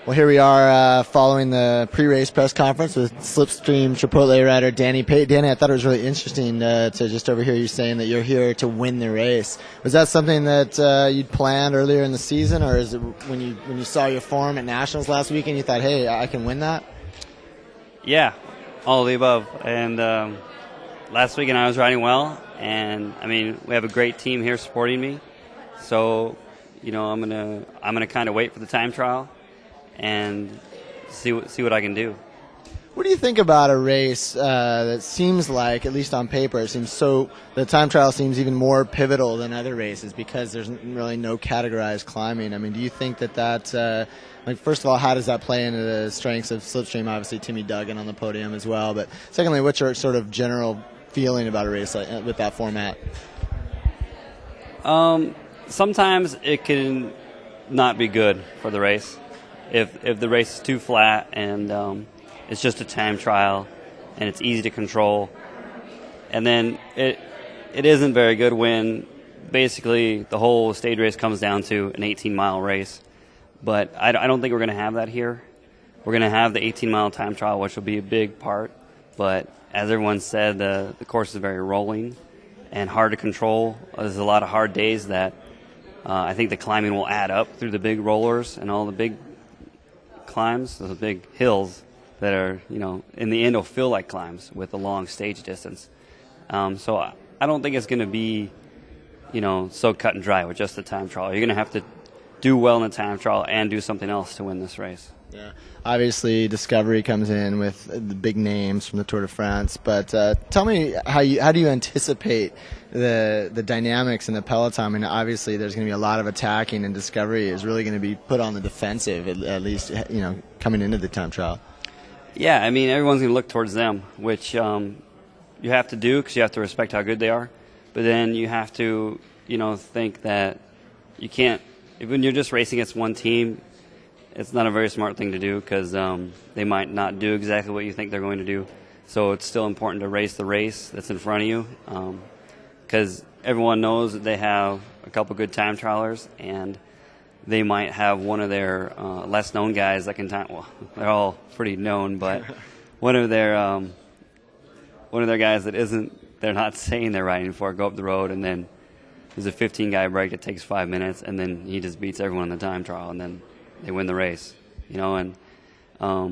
Well, here we are following the pre-race press conference with Slipstream Chipotle rider Danny Pate. Danny, I thought it was really interesting to just overhear you saying that you're here to win the race. Was that something that you'd planned earlier in the season, or is it when you saw your form at Nationals last weekend, you thought, hey, I can win that? Yeah, all of the above. And last weekend I was riding well, and I mean we have a great team here supporting me. So, I'm gonna kind of wait for the time trial and see what I can do. What do you think about a race that seems like, at least on paper, the time trial seems even more pivotal than other races because there's really no categorized climbing? I mean, do you think that first of all, how does that play into the strengths of Slipstream? Obviously, Timmy Duggan on the podium as well. But secondly, what's your sort of general feeling about a race with that format? Sometimes it can not be good for the race. If the race is too flat and it's just a time trial and it's easy to control, and then it isn't very good when basically the whole stage race comes down to an 18-mile race. But I don't think we're going to have that here. We're going to have the 18-mile time trial, which will be a big part. But as everyone said, the course is very rolling and hard to control. There's a lot of hard days that I think the climbing will add up through the big rollers and all the big climbs, those big hills that are, in the end will feel like climbs with a long stage distance. So I don't think it's going to be, so cut and dry with just the time trial. You're going to have to do well in the time trial and do something else to win this race. Yeah, obviously Discovery comes in with the big names from the Tour de France, but tell me how do you anticipate the dynamics in the peloton? I mean, obviously there's going to be a lot of attacking, and Discovery is really going to be put on the defensive, at least coming into the time trial. Yeah, I mean everyone's going to look towards them, which you have to do because you have to respect how good they are, but then you have to think that you can't. When you're just racing against one team, it's not a very smart thing to do because they might not do exactly what you think they're going to do. So it's still important to race the race that's in front of you because everyone knows that they have a couple good time trialers, and they might have one of their less known guys that can time. Well, they're all pretty known, but one of their guys that isn't, they're not saying they're riding for, go up the road, and then there's a 15-guy break that takes 5 minutes, and then he just beats everyone in the time trial, and then they win the race, and I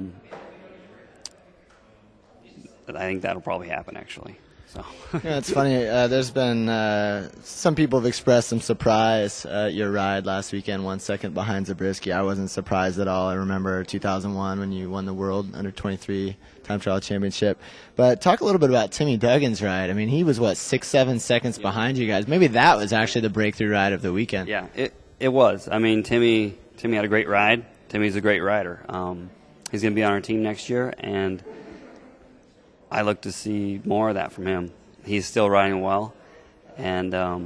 think that'll probably happen actually. So yeah, it's funny. There's been some people have expressed some surprise at your ride last weekend, 1 second behind Zabriskie. I wasn't surprised at all. I remember 2001 when you won the World Under-23 Time Trial Championship. But talk a little bit about Timmy Duggan's ride. I mean, he was 6-7 seconds behind you guys. Maybe that was actually the breakthrough ride of the weekend. Yeah, it was. I mean, Timmy had a great ride. Timmy's a great rider. He's going to be on our team next year, and I look to see more of that from him. He's still riding well, and I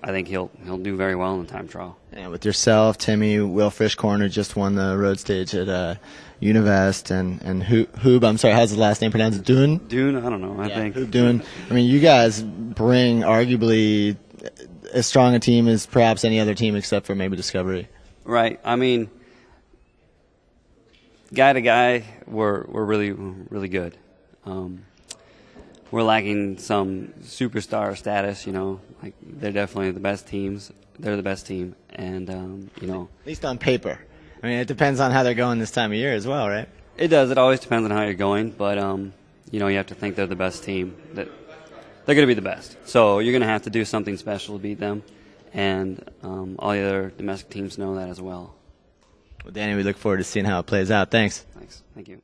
think he'll do very well in the time trial. Yeah, with yourself, Timmy, Will Frischkorn, who just won the road stage at Univest, and Hoob, I'm sorry, how's his last name pronounced? Dune? Dune, I don't know, I think. Hoob Dune. I mean, you guys bring arguably as strong a team as perhaps any other team except for maybe Discovery. Right. I mean, guy to guy, we're really, really good. We're lacking some superstar status, like they're definitely the best teams. They're the best team, and At least on paper. I mean, it depends on how they're going this time of year as well, right? It does. It always depends on how you're going, but you have to think they're the best team. That they're going to be the best. So you're going to have to do something special to beat them, and all the other domestic teams know that as well. Well, Danny, we look forward to seeing how it plays out. Thanks. Thanks. Thank you.